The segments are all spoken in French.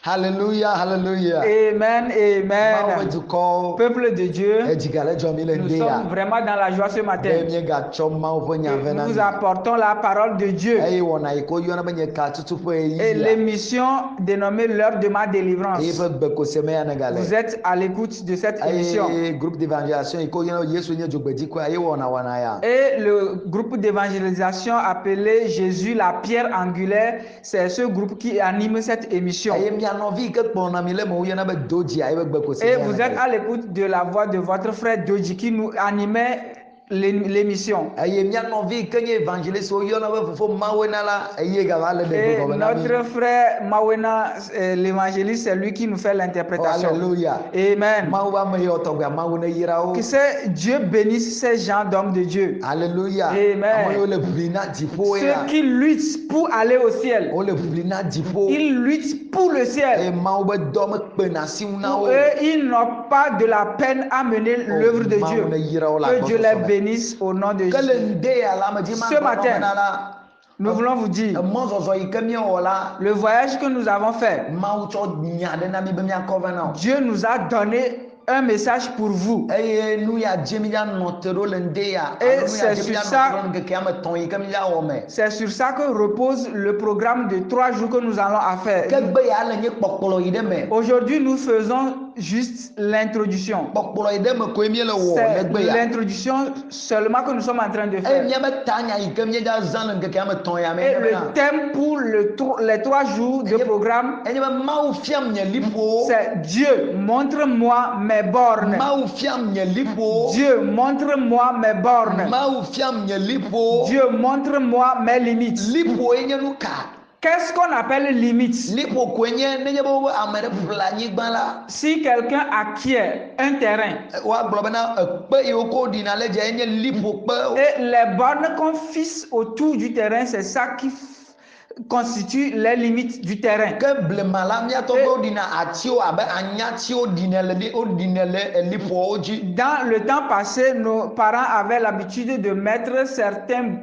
Hallelujah, hallelujah. Amen, Mawe amen. dukɔ Peuple de Dieu, edzigale dzɔmi le nous nde sommes ya. vraiment dans la joie ce matin. Be míegatsɔ Mawu ƒe nya Et vɛ na nous mi. apportons la parole de Dieu. Eye wɔna yi ko yɔna be nye katutu ƒe Et ɣeyiɣi la. l'émission dénommée l'heure de ma délivrance. Eye ƒe gbekose me ya ne gale. Vous êtes à l'écoute de cette émission. Eye groupe d'évangélisation yi ko yɔna Yesu nye dzogbedikoa eye wɔna ya. Et le groupe d'évangélisation appelé Jésus la pierre angulaire, c'est ce groupe qui anime cette émission. Eye mia nɔvi yi ke kplɔna mi le me wo yɔna be Dodzia eye ƒe gbekose me Et ya ne vous êtes gale. à l'écoute de la voix de votre frère Doji qui nous animait l'émission. Eye mia nɔvi yi ke nye évangéliste wo yɔna be fofo Mawu na la eye gava le Et ɖe gɔme na mi. notre frère Mawena, l'évangéliste, c'est lui qui nous fait Oh, l'interprétation. alléluia. Amen. Mawu be ame yiwo tɔgbe Mawu ne yra wo. Que c'est Dieu bénisse ces gens d'hommes de Dieu. Alléluia. Amen. Ame yiwo le ʋli na dziƒo ya. Ceux qui luttent pour aller au ciel. Wole ʋli na dziƒo. Ils luttent pour le Eye ciel. Mawu be dɔ mekpena si ŋu na Pour wo. eux, ils n'ont pas de la peine à mener l'œuvre de Mawu ne Dieu. yra wo le Que Dieu les agbɔsɔsɔ me. bénisse au nom de Ke le Jésus. ŋde ya la ame dzi ma Ce gblɔ matin, na la. Nous voulons vous dire, Emɔzɔzɔ yi ke míewɔ la. le voyage que nous avons fait, Mawu tsɔ nya ɖe na mi be míakɔ vɛ na o. Dieu nous a donné un message pour vous. Eye nu ya dzi míanɔ te ɖo le ŋde ya. Et alo nu ya c'est dzi sur míanɔ ça- te ɖo le ŋkeke ame etɔ̃ yi ke míawɔ me. C'est sur ça que repose le programme de 3 jours que nous allons à faire. Ke gbe ya le nye kpɔkplɔ yi ɖe me. Aujourd'hui, nous faisons juste l'introduction. Kpɔkplɔ yi ɖe me koe míele wɔ le C'est gbe ya. l'introduction seulement que nous sommes en train de Eye faire. míabe tanya yi ke míedza zã le ŋkeke ame etɔ̃ ya me. Et le thème pour les 3 jours de programme, Enye be Mawu fiam nye liƒo. c'est Dieu, montre-moi mes bornes. Mawu fiam nye liƒo. Dieu, montre-moi mes bornes. Mawu fiam nye liƒo. Dieu, montre-moi mes limites. Liƒo ye nye nu ka. Qu'est-ce qu'on appelle limites? Liƒo koe nye nenye be wo ame ɖe ƒle anyigba la. Si quelqu'un acquiert un terrain Woagblɔ bena ekpe yiwo ko ɖina le dze enye liƒo kpe. et les bornes qu'on fixe autour du terrain, c'est ça qui constitue les limites du terrain. Ke blema la míatɔ be woɖina atiwo abe anyatiwo ɖinɛ le liƒoawo dzi. Dans le temps passé, nos parents avaient l'habitude de mettre certains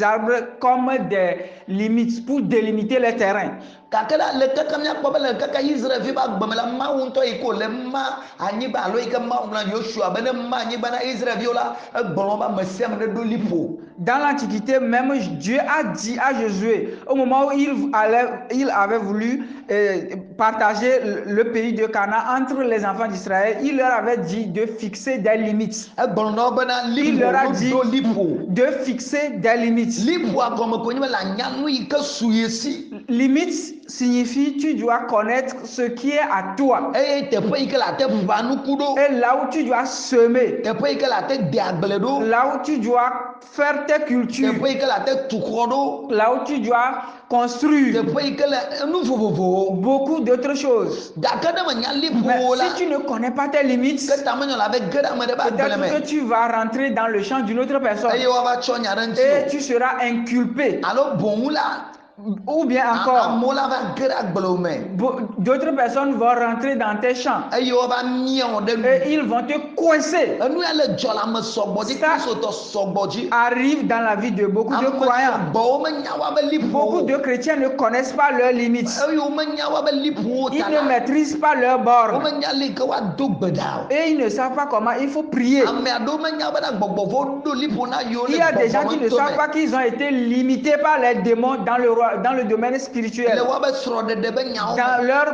arbres comme des limites pour délimiter les terrains. Gake la le keke míakpɔ be le keke Israelvi be agbeme la Mawu ŋutɔ yi ko le ma anyigba alo yi ke Mawu na Yosua be ne ma anyigba na Israelviwo la egblɔ be ame sia ame ɖo liƒo. Dans l'Antiquité, même Dieu a dit à Josué, au moment où il avait voulu partager le pays de Canaan entre les enfants d'Israël, il leur avait dit de fixer des limites. Egblɔ na wo bena Il leur a dit liƒo ɖo liƒo. de fixer des limites. Liƒoa gɔme ko nye be le anyanu yi ke su ye si. Limite signifie tu dois connaître ce qui est à toi. Eye teƒe yi ke la te ʋa nuku ɖo. Et là où tu dois semer, Teƒe yi ke la te de agble ɖo. là où tu dois faire tes cultures, Teƒe yi ke la te tu xɔ ɖo. là où tu dois construire Teƒe yi ke le nu vovovowo. beaucoup d'autres choses. Gake ne menya Mais liƒowo la. si tu ne connais pas tes limites, Ke tamenyo la be ge ɖe ame ɖe be agble peut-être me. que tu vas rentrer dans le champ d'une autre personne Eye woava tsɔ nya ɖe ŋuti et o. tu seras inculpé. Alo boŋu la. Ou bien encore, Amewo la va ge ɖe agblewo me. d'autres personnes vont rentrer dans tes champs Eye wova miã ɖe nu. et ils vont te coincer. Enu ya le dzɔ le ame sɔgbɔ dzi. Ça- Kristotɔ sɔgbɔ dzi. Arrive dans la vie de beaucoup de Ame croyants. sɔgbɔwo menya woabe liƒowo. Beaucoup de chrétiens ne connaissent pas leurs limites. Eye womenya woabe liƒowo Ils ta ne la. maîtrisent pas leurs bornes. Womenya li ke woado gbe ɖa o. Et ils ne savent pas comment il faut prier. Ame aɖewo menya bena gbɔgbɔvo ɖo liƒo na yiwo Il le y a des gens qui ne gbɔgbɔmetɔ savent pas me. qu'ils ont été limités par les démons dans le domaine Le spirituel, woabe srɔ̃ɖeɖe be nyawo dans me. leur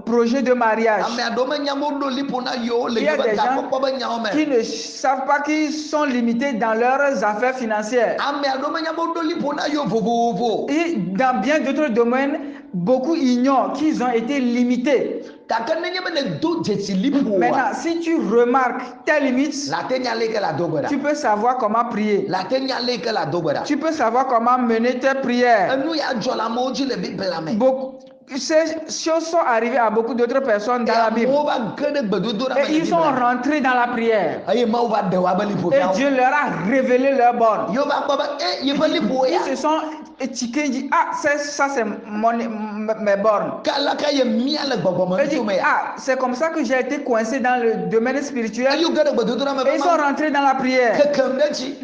projet de mariage. Ame aɖewo menya be woɖo liƒo na yiwo le Il y a yewobe des gens gakpɔkpɔ be nyawo me. qui ne savent pas qu'ils sont limités dans leurs affaires financières. Ame aɖewo menya be woɖo liƒo na yiwo vovovo. Et dans bien d'autres domaines, beaucoup ignorent qu'ils ont été limités. Gake nenye be ne do dzesi liƒoa. Maintenant, si tu remarques tes limites, La te nya le ke la do gbe tu ɖa. peux savoir comment prier. La te nya le ke la do gbe ɖa. Tu peux savoir comment mener tes prières. Enu ya dzɔ le amewo dzi le Bible la me. Beaucoup, ces choses sont arrivées à beaucoup d'autres personnes dans la Bible. Amewo va ge ɖe gbedodoɖa me Et le ils Bible sont la me. rentrés dans la prière. Eye Mawu va ɖe woabe liƒo Et fiawo. Dieu leur a révélé leurs bornes. Yewo va kpɔ be yeƒe liƒo ya. Ils se sont étiqué, il dit, ah, ça c'est mes bornes. kala ka ye mia le gbɔgbɔme Il dit, ntome ya ah, c'est comme ça que j'ai été coincé dans le domaine spirituel. ayo ge ɖe gbedodoɖa me Et ils sont rentrés dans la prière. kekem ɖe dzi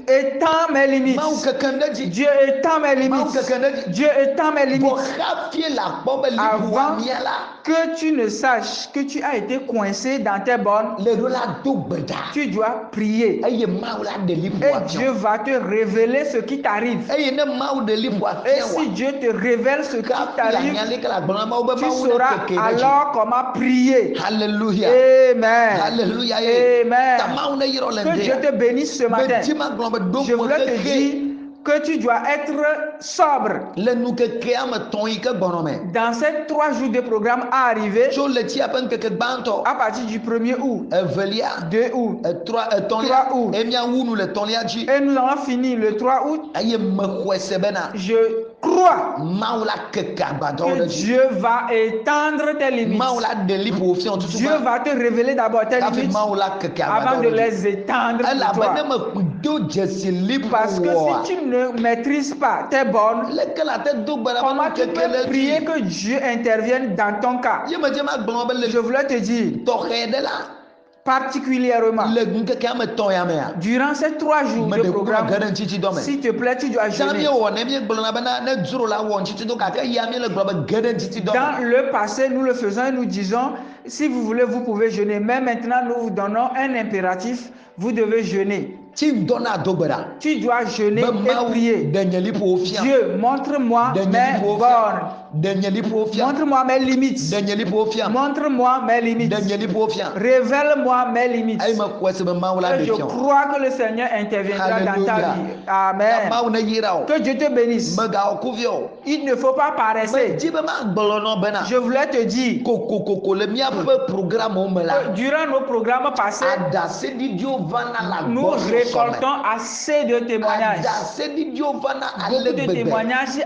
Étend mes limites. mawu kekem ɖe dzi Dieu étend mes mawu limites. kekem ɖe dzi Dieu étend mes bɔ limites. hafi la kpɔ be liƒo wa Avant mia la que tu ne saches que tu as été coincé dans tes bornes, le ɖo la do gbe ɖa tu dois prier. eye mawu la ɖe liƒo Et wa Dieu fiɔ va te révéler ce qui t'arrive. eye ne mawu ɖe liƒo wa Et fiɔ wa si Dieu te révèle ce qui kafi la t'arrive, nya le ke la gblɔ na mawu be tu mawu ne sauras keke ɖe dzi alors comment prier. hallelujah Amen. hallelujah ye Amen. ta mawu ne yɔrɔ le Que Dieu ŋdea te bénisse ce matin. be di ma gblɔ be do Je ƒo voulais te keke dire que tu dois être sobre. le nu kekea me tɔn yi ke gbɔnɔ me Dans ces 3 jours de programme à arriver, tso le tsia ƒe ŋkeke gbãtɔ à partir du 1er août, evelia 2 août, etɔlia 3 août. emiawu nu le tɔlia dzi et nous allons finir le 3 août. eye mexɔe se bena Je crois mawu la keke agbadɔwo que ɖe dzi Dieu va étendre tes limites. mawu la ɖe liƒo fiɔ tutu Dieu va te révéler d'abord tes kafi limites mawu la keke avant de agbadɔwo ɖe dzi les étendre pour elabene toi. medo dzesi liƒo Parce que wɔa si tu ne maîtrises pas tes bornes, leke la te do gbe ɖa be comment nu tu keke peux le prier dzi que Dieu intervienne dans ton cas? ye me dze ma gblɔ be le Je voulais te dire tɔxɛ ɖe la particulièrement le ŋkekea me tɔn ya mea durant ces 3 jours me de ɖe kuku programme, ge ɖe ŋtitsidɔ me s'il te plaît, tu dois zã jeûner. miewɔ ne miegblɔna bena ne dzro la wɔ ŋtitsidɔ gake ya mi le gblɔ be ge ɖe ŋtitsidɔ me Dans le passé, nous le faisons et nous disons, si vous voulez, vous pouvez jeûner. Mais maintenant, nous vous donnons un impératif, vous devez jeûner. tsi ŋdɔna do gbe ɖa Tu dois jeûner be et mawu prier. ɖe nye liƒowo fia Dieu, montre-moi ɖe nye mes liƒowo bornes. fia ɖe nye liƒowo fia Montre-moi mes limites. ɖe nye liƒowo fia Montre-moi mes ɖe limites. nye liƒowo fia Révèle-moi mes limites. eye mexɔe se be mawu la Et ɖe je fiɔ crois que le Seigneur interviendra dans ta Alléluia. vie. Amen. mawu ne yra o Que Dieu te bénisse. megawɔ kuviɔ o Il ne faut pas paresser. medi be magblɔ nɔ bena Je voulais te dire, kokokoko le miaƒe programmewo me la durant nos programmes passés, adaseɖiɖiwo vana la nous gbɔsɔsɔ me récoltons assez de témoignages. adaseɖiɖiwo vana Beaucoup ale de gbegbe témoignages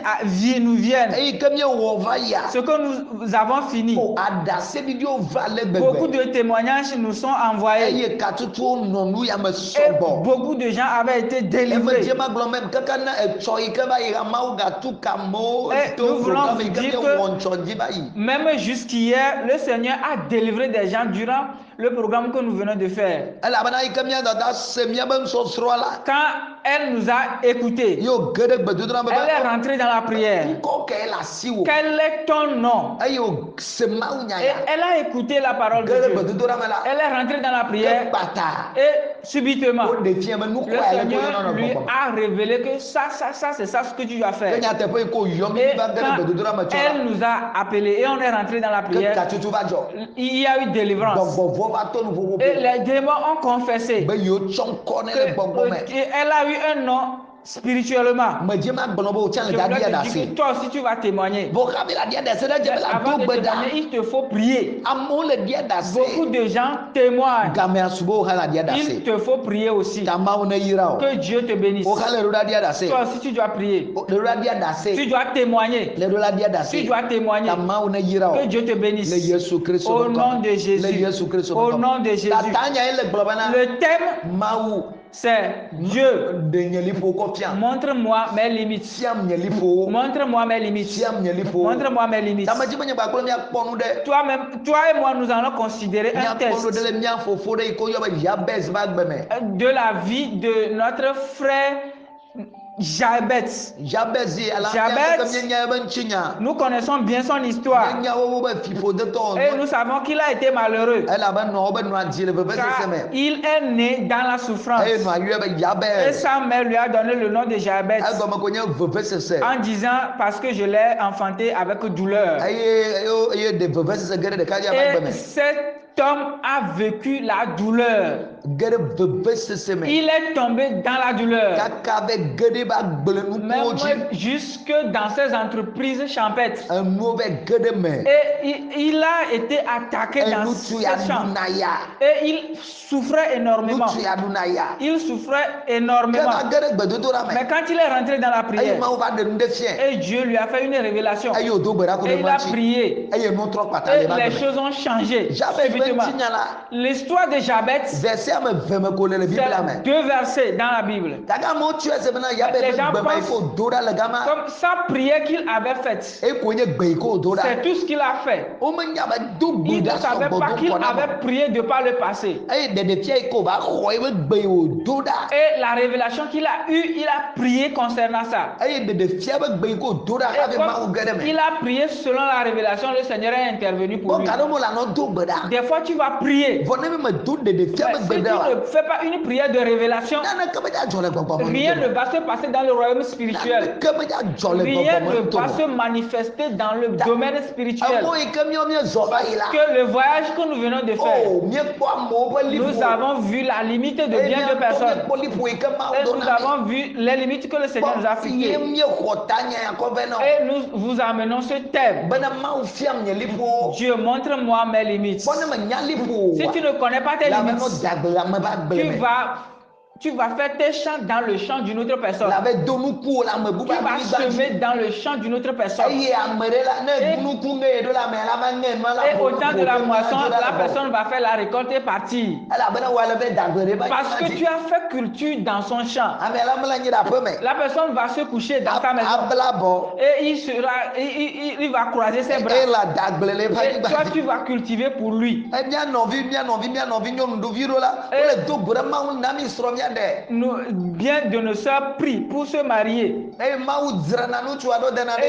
nous viennent. eyi ke miewɔ va yia Ce que nous avons fini, o adaseɖiɖiwo va ale beaucoup gbegbe de témoignages nous sont envoyés. eye katutuwo nɔ nu ya me Et sɔgbɔ beaucoup de gens avaient été délivrés. emedie magblɔ mɛ kaka na etsɔ yi ke va yi amawu gatu kamewo Et to nous voulons programme yi ke dire miewɔ ŋtsɔ dzi va yi Même jusqu'hier, le Seigneur a délivré des gens durant le programme que nous venons de faire. elabena yi ke mia dada se miabe nusɔsrɔ̃a la Quand elle nous a écoutés, yewo ge ɖe gbedodoɖa me elle est rentrée dans la prière. ŋkɔ ke le asi wo Quel est ton nom? eye o se mawu nya Et ya elle a écouté la parole ge de ɖe Dieu. gbedodoɖa me la Elle est rentrée dans la prière ekpata et subitement, wo ɖe fia be le nukua ya le to Seigneur yɔnɔ lui nɔ gbɔgbɔ a révélé que ça, c'est ça ce que tu dois ke faire. nyateƒe yi ko yɔ mi Et va ge ɖe quand gbedodoɖa me tsɔ elle nous a appelés et on est rentré dans la la ke prière, katutu va dzɔ il y a eu délivrance. gbɔgbɔvɔ va to nu Et vovovo les démons ont confessé be yewo tsɔ ŋkɔ ne que le gbɔgbɔ me elle a eu un nom spirituellement. medie ma gblɔ be o tsã Je le da voulais dia te ɖe dire asi que toi aussi tu vas témoigner. vɔ habi la dia ɖe asi ɖe dze be la Avant do de gbe témoigner, ɖa il te faut prier. amewo le dia ɖe asi Beaucoup de gens témoignent. gamea subewo hã la dia ɖe Il asi te faut prier aussi. ta mawu ne yira o Que Dieu te bénisse. o hã le ɖo la dia ɖe asi Toi aussi tu dois prier. le ɖo la dia ɖe asi Tu dois témoigner. le ɖo la dia ɖe Tu asi dois témoigner. ta mawu ne yira o Que Dieu te bénisse. le Yesu Kristo Au ƒe nom ŋkɔ de me. Jésus. le Yesu Kristo Au ƒe ŋkɔ nom me. de Jésus. Tatanya ye le gblɔ bena Le thème, mawu c'est Dieu. ɖe nye liƒo kɔ fia Montre-moi mes limites. fiam nye liƒowo Montre-moi mes limites. fiam nye liƒowo Montre-moi mes limites. tamedzi be nye gbagblɔ miakpɔ nu ɖe Toi-même, toi et moi, nous allons considérer un miakpɔ nu ɖe test le mia fofo ɖe yi ke woyɔ be Jabez va gbe me de la vie de notre frère Jabez. Jabez ala Jabez. ke mienya be ŋtsinya Nous connaissons bien son histoire mienya wo be fiƒodetɔ et nous savons qu'il a été malheureux elabe nɔwo be nɔa dzi le vevesese car me il est né dans la souffrance. eye nɔa yɔe be Et Jabez sa mère lui a donné le nom de Jabez egɔme ko nye vevesese en disant parce que je l'ai enfanté avec douleur. eye de vevesese ge ɖe ɖekadzi va gbe Et me cet homme a vécu la douleur. ge ɖe vevesese me Il est tombé dans la douleur. kaka be ge ɖe ba gble nukuwo dzi Même jusque dans ses entreprises champêtres. enuwo be ge ɖe me Et il a été attaqué dans enutu ya ces champs. ɖuna ya Et il souffrait énormément. nutu ya ɖuna ya Il souffrait ke énormément. va ge ɖe gbedodoɖa me Mais quand il est rentré dans la eye prière, mawu va ɖe nu ɖe fia et Dieu lui a fait une révélation, eye wodo gbe ɖa ko et ɖe il a ŋuti prié, eye nu trɔ kpata et le va les gbe me choses ont changé. Jabez va subitement. L'histoire de Jabez, verset ame 20 me ko le Bible c'est ame 2 versets dans la Bible. daga mo tu ese bena ya be Les gens gbe mai ko pensent dora le gama comme sa prière qu'il avait faite, e ko nye gbe ko dora c'est tout ce qu'il a fait. o me nya ba do Il gbe ne da so savait gbo pas do qu'il ko na avait prié de par le passé. e de fie ko ba khoi be gbe o dora Et la révélation qu'il a eue, il a prié concernant ça. e de fie be gbe ko dora Et ka be ma o gede me il a prié selon la révélation, le Seigneur est intervenu pour bon lui. ka do mo la no do gbe da Des fois, tu vas prier. bon ne me do de fie Mais be si gbe tu da ne fais pas une prière de révélation, na ka be ja jole gbo rien ne va se passer dans le royaume spirituel. ka be ja jole Rien ne gbo va se manifester dans le domaine spirituel. amo e ke mi zo ba ila Que le voyage que nous venons de faire, oh mi ko mo be lipo nous avons vu la limite de bien de personnes. Et nous avons vu les limites que le Seigneur nous a fixées. Et nous vous amenons ce thème. Dieu, montre-moi mes limites. Si tu ne connais pas tes limites, tu vas faire tes chants dans le chant d'une autre personne. Tu vas semer dans le chant d'une autre personne. Et au temps de la moisson, la personne va faire la récolte et partir. Parce que tu as fait culture dans son champ. La personne va se coucher dans sa maison. Et il va croiser ses bras. Et toi, tu vas cultiver pour lui. Bien de nos sœurs prient pour se marier. Et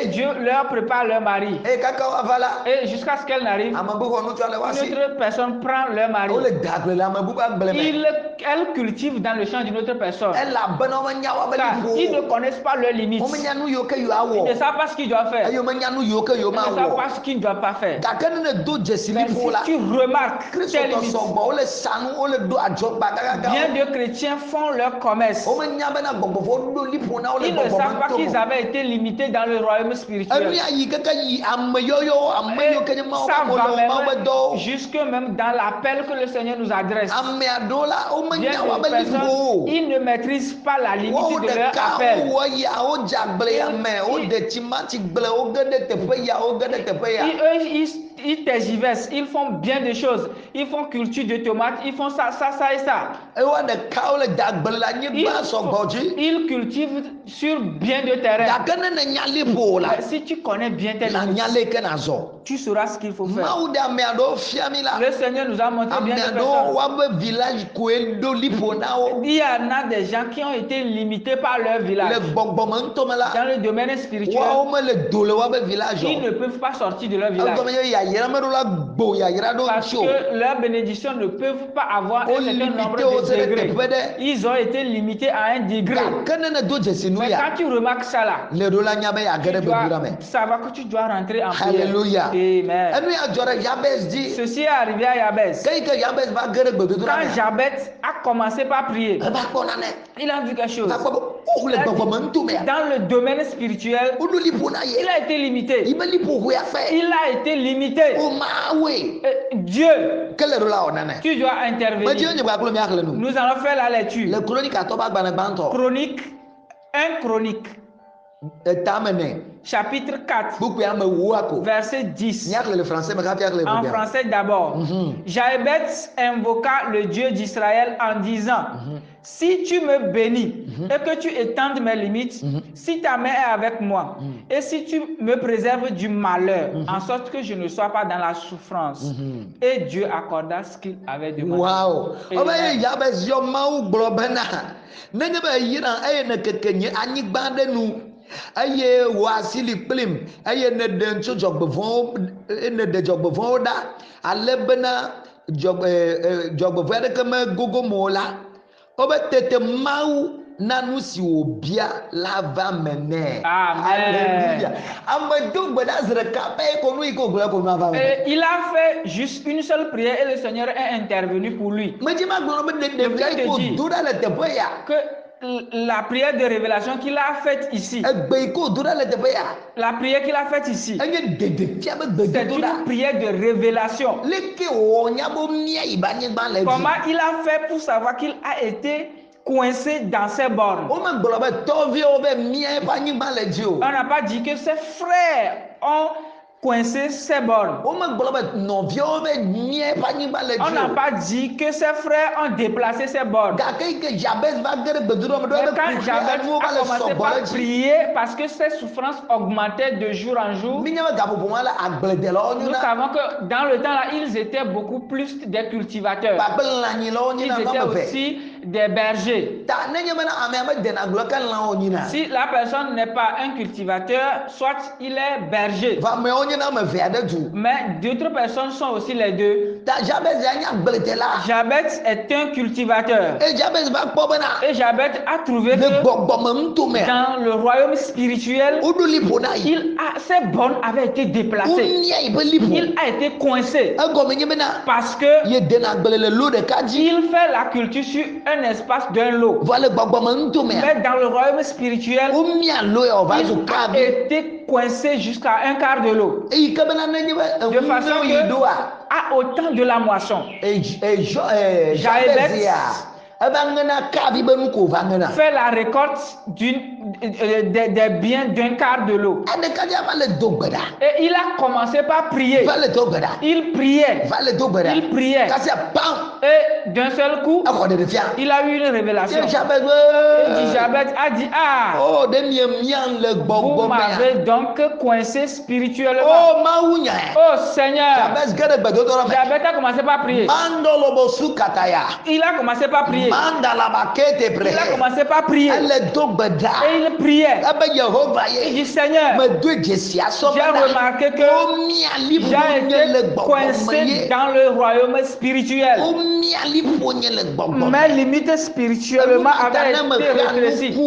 Dieu leur prépare leur mari. Et jusqu'à ce qu'elle n'arrive, une autre personne prend leur mari. Elle cultive dans le champ d'une autre personne. Ils ne connaissent pas leurs limites. Ils ne savent pas ce qu'ils doivent faire. Ils ne savent pas ce qu'ils ne doivent pas faire. Mais si tu remarques tes limites, bien de chrétiens font leur commerce. Ils ne savent pas qu'ils avaient été limités dans le royaume spirituel. Ça va même jusque même dans l'appel que le Seigneur nous adresse. Bien des personnes, ils ne maîtrisent pas la limite de leur appel. Ils tergiversent, ils font bien des choses. Ils font culture de tomates, ils font ça et ça. Ils cultivent sur bien de terrain. Mais si tu connais bien tes limites, tu sauras ce qu'il faut faire. Le Seigneur nous a montré bien des personnes. Il y en a des gens qui ont été limités par leur village. Dans le domaine spirituel, ils ne peuvent pas sortir de leur village. Parce que leurs bénédictions ne peuvent pas avoir un certain nombre de degrés. Ils ont été limités à un degré. Mais quand tu remarques ça là, tu dois savoir que tu dois rentrer en prière. Alléluia. Amen. Ceci est arrivé à Jabez. Quand Jabez a commencé par prier, il a vu quelque chose. Dans le domaine spirituel, il a été limité. Il a été limité. Dieu, tu dois intervenir. Nous allons faire la lecture. Chronique 1 Chronique. Chapitre 4, verset 10. En français d'abord. Jabez invoqua le Dieu d'Israël en disant: si tu me bénis et que tu étendes mes limites, si ta main est avec moi et si tu me préserves du malheur, en sorte que je ne sois pas dans la souffrance. Et Dieu accorda ce qu'il avait demandé. Wow. Aye wasili plim aye ne den tso jogbevon ne de jogbevon da alebena jogbevon ade keme gogo mola obetete mau nanu si obia lava mene. Alléluia. Il a fait juste une seule prière et le Seigneur est intervenu pour lui. Que la prière de révélation qu'il a faite ici, la prière qu'il a faite ici, c'est une prière de révélation. Comment il a fait pour savoir qu'il a été coincé dans ses bornes? On n'a pas dit que ses frères ont coincé ses bornes. o me gblɔ be nɔviawo be mia eƒe anyigba le On n'a dzi o. pas dit que ses frères ont déplacé ses bornes. Gake yi ke Jabez va ge ɖe gbedoɖa me ɖo Mais ebe quand kuxi Jabez anuwo va a le commencé sɔgbɔ par ɖe dzi. prier parce que ses souffrances augmentaient de jour en jour, Mi nye be gaƒoƒo ma le agbledelawo nous nyona. savons que dans le temps là, ils étaient beaucoup plus des cultivateurs. Kpakpe lãnyilawo Ils nyina étaient nɔme ve. aussi des bergers. Ta nenye bena amea medena gblɔ ke lãwo nyina. Si la personne n'est pas un cultivateur, soit il est berger. Va ameawo nyena ame ve aɖe du. Mais d'autres personnes sont aussi les deux. Ta Jabez ya nye agbledela. Jabez est un cultivateur. Eye Jabez va kpɔ bena Et Jabez a trouvé le que gbɔgbɔme ŋutome dans le royaume spirituel, woɖo liƒo na yi. ses bornes avaient été déplacées. Womia yi be liƒo. Il a été coincé Egɔme nye bena parce que ye dena agble le lo ɖeka dzi. il fait la culture sur un espace d'un lot. Va le gbɔgbɔme ŋutomea. Mais dans le royaume spirituel, Womia lo ya wòva zu il a kavi. été coincé jusqu'à un quart de l'eau. Eyi ke bena nenye be De façon eŋumewo yi que ɖoa. à autant de la moisson, Jabez ya eva ŋena kavi be nu ko va ŋena. fait la récolte des biens d'un quart de l'eau. Aɖekadza va le do gbe ɖa. Et il a commencé par prier. Va le do gbe ɖa. Il priait. Va le do gbe ɖa. Il priait. Kasia pam. Et d'un seul coup, Exɔ ɖeɖefia. il a eu une révélation. Ye Jabez Et be. Jabez a dit, ah, Oh ɖe mie mia le vous gbɔgbɔmea. m'avez donc coincé spirituellement. Oh mawu nya. Oh Seigneur. Jabez ge ɖe gbedodoɖa me. Jabez a commencé par prier. Mandolobo su kataya. Il a commencé par prier. Mandalaba kete pre. Il a commencé par prier. Elle do gbe ɖa. Et il priait. Ebe Yehova Il ye. dit, Seigneur, Me do dzesia sɔ j'ai remarqué que womia liƒo j'ai nye le été gbɔgbɔme coincé ye. dans le royaume spirituel. Womia liƒo nye le gbɔgbɔme. Mes limites spirituellement avaient été rétrécies.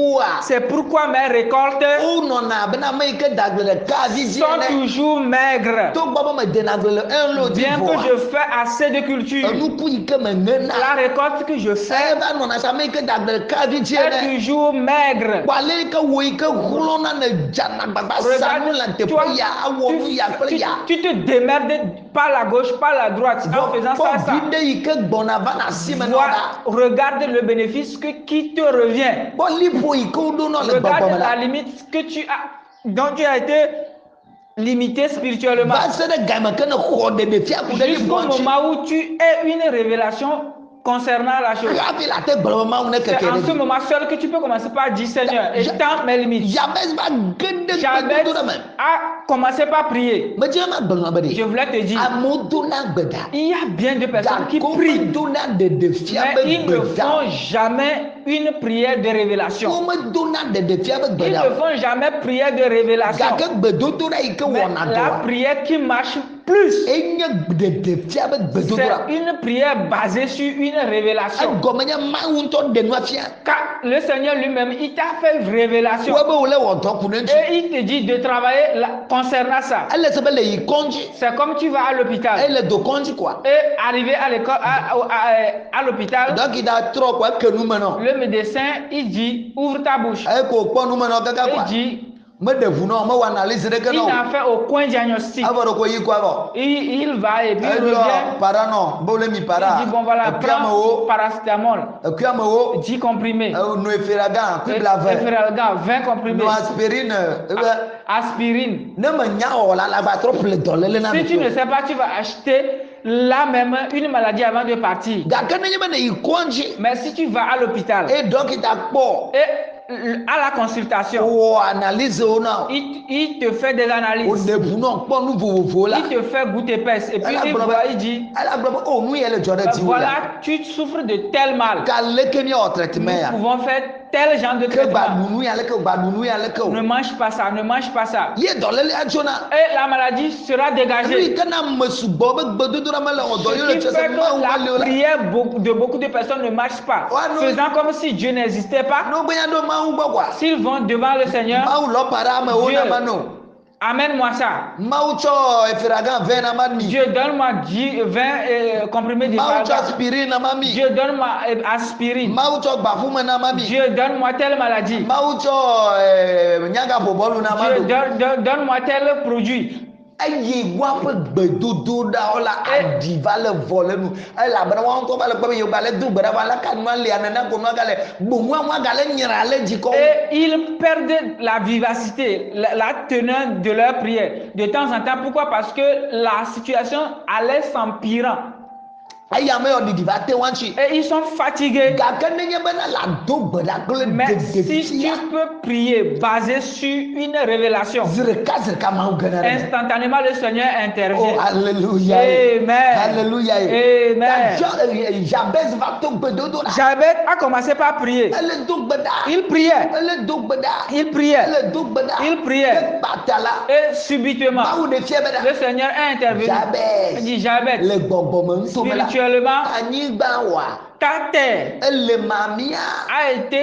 C'est pourquoi mes récoltes Wonɔna bena ame yi ke da agble ɖeka vivi sont ene. toujours maigres. Togbɔ be me dena agble le un lot Bien que je fais assez de culture, enuku yi ke me ŋena. la récolte que je fais Eva nɔna sa ame yi ke da agble ɖeka vivi est ene. toujours maigre. Wale yi ke wo yi ke hlɔna ne dzana gbagba sanu le Regarde, teƒe ya awɔ nu ya kple ya. tu te démerdes par la gauche, par la droite en faisant ça, ça. Kpɔ vi ɖe yi ke gbɔna va na si me Vois, nɔ ɖa. regarde le bénéfice qui te revient. Kpɔ liƒo yi ke woɖo nɔ le Regarde gbɔgbɔme la la. limite que tu as, dont tu as été limité spirituellement. Va se ɖe game ke ne xɔ ɖeɖefia ku ɖe Jusqu'au liƒoa ŋuti. moment où tu aies une révélation concernant la chose. Hafi la te gblɔ be mawu ne C'est keke en ɖe ce dzi. moment seul que tu peux commencer par dire Seigneur, étends mes limites. Jabez va ge ɖe Jabez gbedodoɖa me. a commencé par prier. Medze ma gblɔ be Je ɖe. voulais te dire, Amewo dona gbeda. il y a bien de personnes qui Gako prient, medona ɖeɖefia mais be ils ne gbeda. font jamais une prière de révélation. Womedona ɖeɖefia be Ils gbeda. ne font jamais prière de révélation. Gake gbedodoɖa yi ke Mais wɔna la dɔa. prière qui marche plus, Enye ɖeɖefia be c'est gbedodoɖa. une prière basée sur une révélation. Egɔme nye mawu ŋutɔ ɖe nua fia. Car le Seigneur lui-même, il t'a fait une révélation. Wo be wòle wɔ dɔ ku ne ŋuti. Et il te dit de travailler concernant ça. Ele se be le yi kɔndzi. C'est comme tu vas à l'hôpital. Ele do kɔndzi koa. Et arrivé à l'école, à l'hôpital, Dɔkita trɔ koa eke nume nɔ. le médecin, il dit, ouvre ta bouche. Eye ko kpɔ nume nɔ kaka Il koa. dit, Meɖe ʋu nɔ, mewɔ analyse ɖeke il nɔ. n'a fait aucun diagnostic. Avɔ ɖe ko yi koa bɔ. Il va et puis il Eyɔ revient. para nɔ, be wòle mi para. Il dit, bon voilà, prends paracétamol, Ekuamewo. 10 comprimés. No eferagan, kui blave. Efferalgan, 20 comprimés. No aspirine. Ebe Aspirine. ne me nya wɔ la va trɔ ƒle dɔléle na Si tu ne me. sais pas, tu vas acheter là même une maladie avant de partir. Gake ne nye be ne yi kɔndzi. Mais si tu vas à l'hôpital Eye dɔkita kpɔ. et à la consultation, Wɔ analyse wo na. il te fait des analyses. Wòɖe ʋu nɔ kpɔ nu vovovowo la. Il te fait goûter peste. Et puis Elle a il blabla. voit, il dit, Elle a gblɔ be o nu yɛ le dzɔ ɖe dziwò la. voilà, tu souffres de tel mal. Kaleke miawɔ traitement ya. Nous pouvons faire tel genre de Ke gba traitement. ɖu nu ya leke, gba ɖu nu ya leke Ne o. mange pas ça, ne mange pas ça. Ye dɔléle adzona. Et la maladie sera Enu dégagée. yi ke na me sugbɔ be gbedodoɖa mele wɔ dɔ yewo le Ce qui tse fait se mawu ma li que o la la. prière de beaucoup de personnes ne marche pas. Ouais, non. Faisant comme si Dieu n'existait pas. N'o gbenya ɖo mawu gbɔ koa. S'ils vont devant le Seigneur, Mawu lɔ pa ɖe amewo Dieu. na ma no. amène-moi ça. Mawu tsɔ eferagan 20 na ma mi. Dieu, donne-moi 20 comprimés de Mawu tsɔ Valda. aspirine na ma mi. Dieu, donne-moi aspirine. Mawu tsɔ gbafume na ma mi. Dieu, donne-moi telle maladie. Mawu tsɔ nyaga bɔbɔlu na ma Dieu, do. donne-moi tel produit. eye waƒe gbedodoɖawo la aɖi va le vɔ le nu elabena wɔn ŋutɔ va le kpɔm yewo gale do gbe ɖa va la ka nua lia nena ko nua gale gboŋua gale nyra le dzi kɔ. Et ils perdent la vivacité, la teneur de leur prière de temps en temps. Pourquoi? Parce que la situation allait s'empirant. Et ils sont fatigués. Mais si tu peux prier basé sur une révélation, instantanément le Seigneur intervient. Oh, alléluia. Amen. Alléluia. Amen. Jabez a commencé par prier. Il priait. Il priait. Il priait. Et subitement, le Seigneur a intervenu. Il dit Jabez, spirituellement, ta terre a été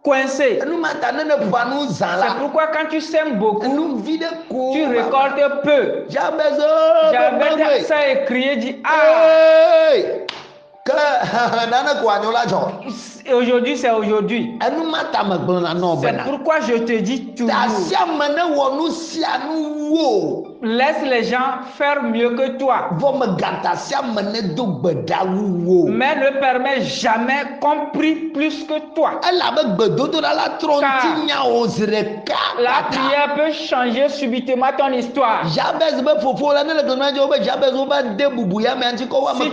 coincée. C'est pourquoi quand tu sèmes beaucoup, tu récoltes peu. Jabez s'est écrié, dit ah. Et aujourd'hui, c'est aujourd'hui. C'est pourquoi je te dis toujours. Laisse les gens faire mieux que toi. Mais ne permets jamais qu'on prie plus que toi. Car la prière peut changer subitement ton histoire. Si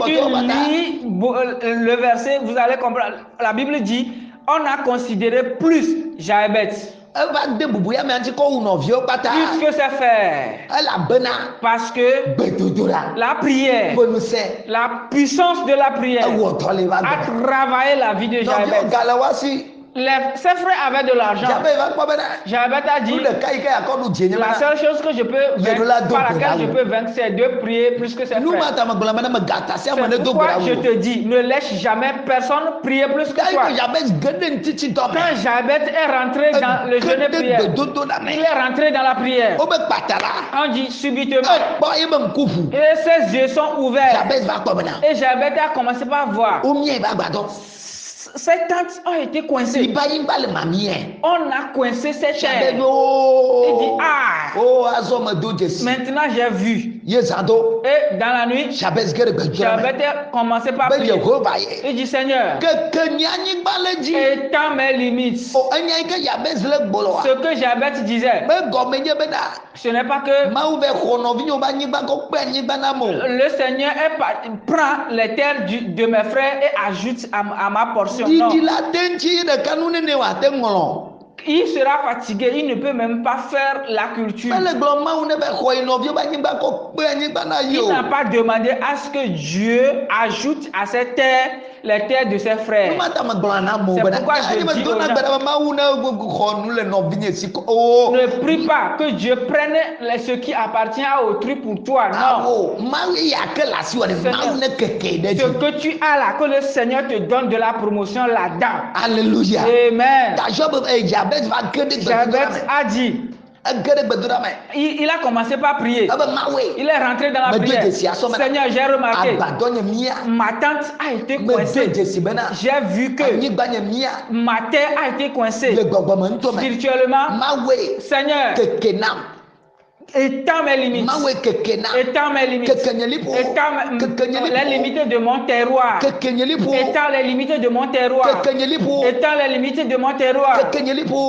tu lis le verset, vous allez comprendre. La Bible dit, on a considéré plus Jabez. Plus que c'est faire. Parce que la prière, la puissance de la prière a travaillé la vie de Jabez. Ses frères avaient de l'argent. Jabez a dit, la seule chose que je peux vaincre, par laquelle je peux vaincre, c'est de prier plus que ses frères. C'est pourquoi je te dis, ne laisse jamais personne prier plus que toi. Quand Jabez est rentré dans le jeûne et prière, il est rentré dans la prière. On dit subitement, et ses yeux sont ouverts. Et Jabez a commencé par voir. Ces tentes ont été coincées. On a coincé ces terres. Il dit, ah, maintenant j'ai vu. Et dans la nuit, Jabez a commencé par prier. Il dit, Seigneur, étends mes limites. Ce que Jabez disait, ce n'est pas que le Seigneur prend les terres de mes frères et ajoute à ma portion. Non. Il sera fatigué, il ne peut même pas faire la culture. Il n'a pas demandé à ce que Dieu ajoute à cette terre les terres de ses frères. C'est pourquoi je dis aux gens, ne prie pas que Dieu prenne ce qui appartient à autrui pour toi. Non. Ce que tu as là, que le Seigneur te donne de la promotion là-dedans. Alléluia. Amen. Jabez a dit, il a commencé par prier. Il est rentré dans la prière. Seigneur, j'ai remarqué, ma tente a été coincée. J'ai vu que ma terre a été coincée. Spirituellement, Seigneur, étends mes limites. Étends mes limites. Étends les limites de mon terroir. Étends les limites de mon terroir. Étends les limites de mon terroir.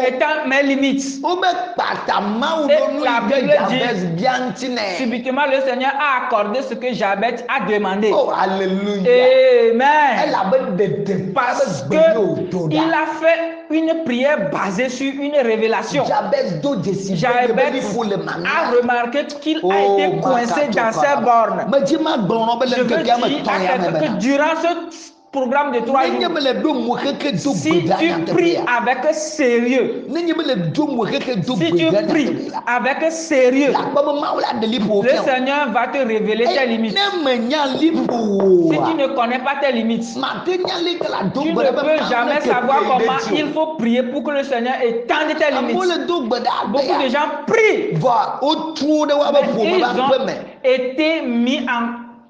Étends mes limites. Et la Bible dit, subitement le Seigneur a accordé ce que Jabez a demandé. Oh, alléluia. Amen. Parce que il a fait une prière basée sur une révélation. Jabez a remarqué qu'il a été coincé dans ses bornes. Je veux dire que durant ce programme de 3 jours, si tu pries avec sérieux, si tu pries avec sérieux, le Seigneur va te révéler tes limites. Si tu ne connais pas tes limites, tu ne peux jamais savoir comment il faut prier pour que le Seigneur étende tes limites. Beaucoup de gens prient, mais ils ont été mis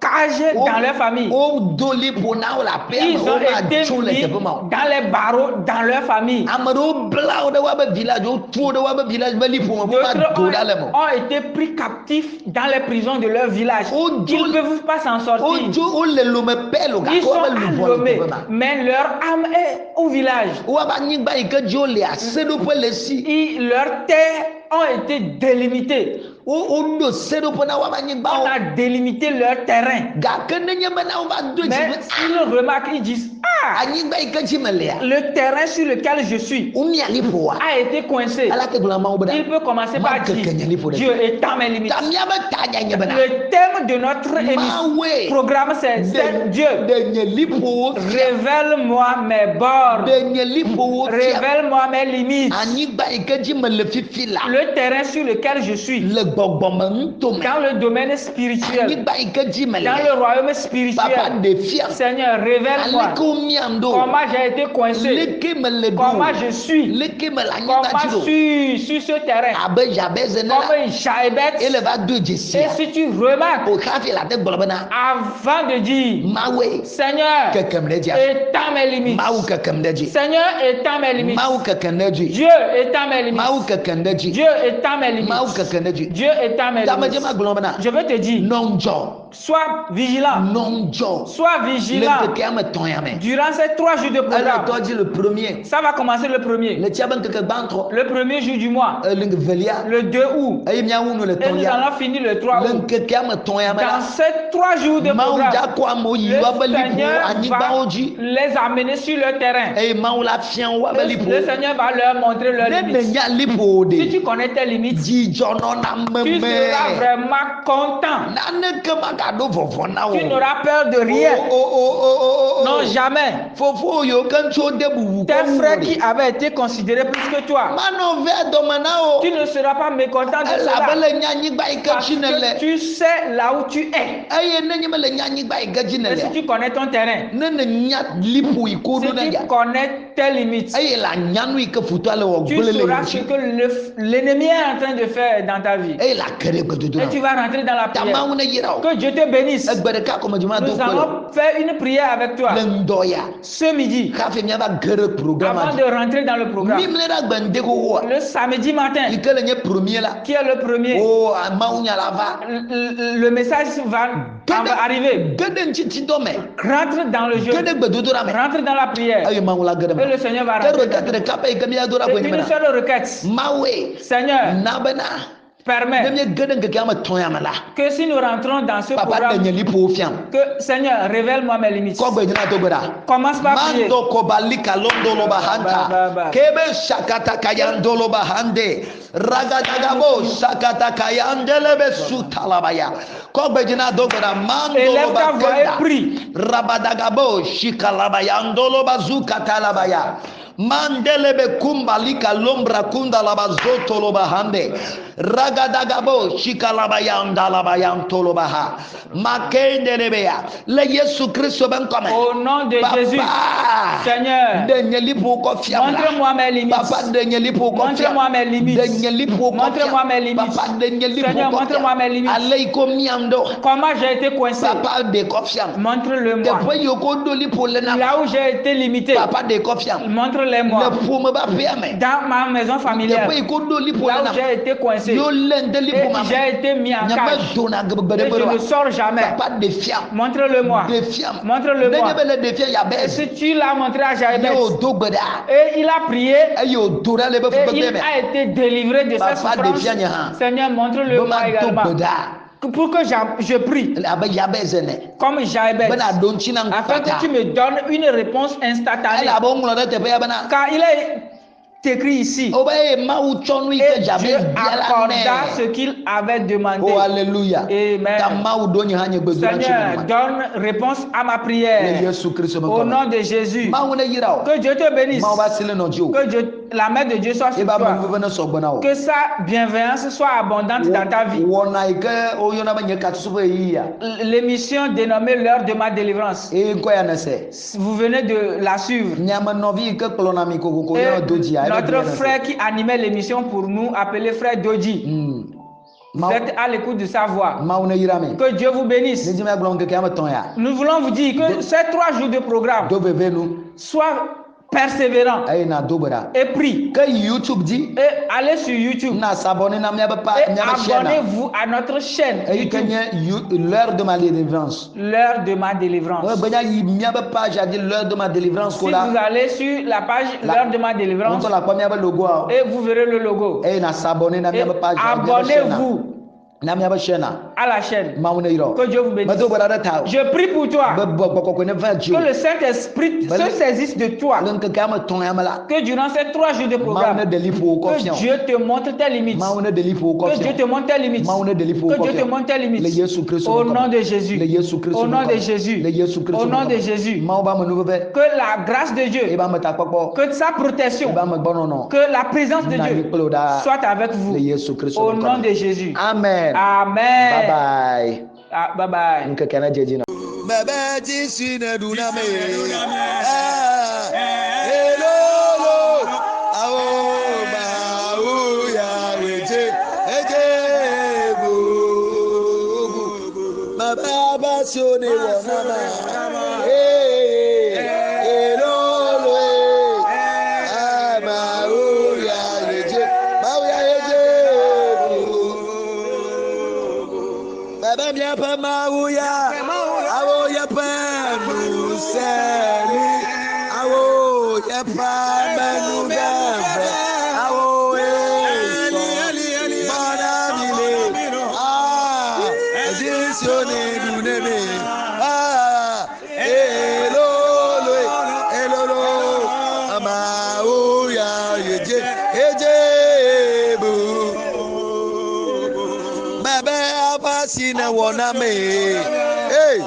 cagés dans leur famille. Ils ont été mis dans les barreaux dans leur famille. D'autres ont été pris captifs dans les prisons de leur village. Ils ne peuvent pas s'en sortir. Ils sont allumés, mais leur âme est au village. Leurs terres ont été délimitées. On a délimité leur terrain. Mais ils remarquent, ils disent, ah, le terrain sur lequel je suis a été coincé. Il peut commencer par dire, Dieu étend mes limites. Le thème de notre programme, c'est Dieu, révèle-moi mes bornes, révèle-moi mes limites. Le terrain sur lequel je suis, dans le domaine spirituel, dans le royaume spirituel, Seigneur, révèle-moi comment j'ai été coincé, comment je suis, comment je suis sur ce terrain, comme Jaébet. Et si tu remarques, avant de dire, Seigneur, étends mes limites, Seigneur, étends mes limites, Dieu, étends mes limites, Dieu, étends mes limites, Dieu étend mes limites. Je veux te dire, sois vigilant. Sois vigilant. Durant ces 3 jours de programme, ça va commencer le premier. Le premier jour du mois. Le 2 août. Et nous allons finir le 3 août. Dans ces 3 jours de programme, le Seigneur va les amener sur le terrain. Le Seigneur va leur montrer leurs limites. Si tu connais tes limites, tu seras vraiment content. Tu n'auras peur de rien. Non, jamais. Tes frères qui avaient été considérés plus que toi, tu ne seras pas mécontent de cela. Parce que tu sais là où tu es. Et si tu connais ton terrain, si tu connais tes limites, tu sauras ce que l'ennemi est en train de faire dans ta vie. Et tu vas rentrer dans la prière. Que Dieu te bénisse. Nous allons faire une prière avec toi ce midi avant de rentrer dans le programme. Le samedi matin, qui est le premier, le message va arriver. Rentre dans le jeu, rentre dans la prière, et le Seigneur va rentrer. C'est une seule requête. Seigneur, permet que si nous rentrons dans ce programme, que Seigneur, révèle-moi mes limites. Commence par prier. Élève ta voix et prie. Mandelebe kumbalika lombra kunda labazoto lobahande ragadagabo shikalabayanda labayantolobaha makendelebea le Yesu Christ ben comme au nom de Jésus. Seigneur, montre-moi mes limites. Montre-moi mes limites. Montre-moi mes limites. Seigneur, montre-moi mes limites. Comment j'ai été coincé, montre-le-moi. Là où j'ai été limité, montre-le-moi. Dans ma maison familiale, là où j'ai été coincé, et j'ai été mis en cage, et je ne sors jamais. Montre-le-moi. Montre-le-moi. Et si tu l'as montré à Jaébet, et il a prié, et il a été délivré de sa souffrance, Seigneur, montre-le-moi également. Pour que je prie comme Jaébet, afin que tu me donnes une réponse instantanée. Car il est écrit ici, et Dieu accorda ce qu'il avait demandé. Oh, alléluia. Amen. Seigneur, donne réponse à ma prière au nom de Jésus. Que Dieu te bénisse. Que Dieu, la main de Dieu soit sur toi. Que sa bienveillance soit abondante dans ta vie. L'émission dénommée l'heure de ma délivrance, vous venez de la suivre. Et notre frère qui animait l'émission pour nous, appelé frère Doji. Vous êtes à l'écoute de sa voix. mauna yirame Que Dieu vous bénisse. ni jima glon ke kama tonya Nous voulons vous dire que ces 3 jours de programme do bevenu soient persévérants ay na dobara et prie. que YouTube dit Et allez sur YouTube na s'abonner na miaba pa et miaba chaîne abonnez-vous à notre chaîne ay YouTube. kenya l'heure de ma délivrance L'heure de ma délivrance. banya yi miaba page a dit l'heure de ma délivrance Si ko la vous allez sur la page l'heure de ma délivrance on la première logo et vous verrez le logo. ay na s'abonner na Et miaba page abonnez-vous na miaba chaîne à la chaîne. mauna yiro Que Dieu vous bénisse. mato bara ta Je prie pour toi ko ne va Dieu que le Saint-Esprit se saisisse de toi. l'on que kama tonya mala Que durant ces 3 jours de programme, mauna delipo que confiance Dieu te montre tes limites. mauna delipo Que Dieu confiance te montre tes limites. mauna delipo Que Dieu te confiance montre tes le limites. Yesu Christ Au nom de Jésus. le Yesu Christ Au nom de Jésus. le Yesu Christ Au nom de Jésus. maoba mo nouveau Que la grâce de Dieu, e ba mata pokpo que sa protection, e ba mo bonono que la présence de Dieu soit avec vous. le Yesu Christ Au nom de Jésus. amen Amen. bye bye Ah, bye bye. nke kana jejina baba jinsi na duname hello awo ba o ya weje eje bu baba ba so ne wona ma hello ba o ya weje ba o ya weje baba mi apa ma o ya awo ya pa musani awo ya pa manu gabe awo mana mile adisione duneme elolo ama o ya eje bu baba apa sina wona me hey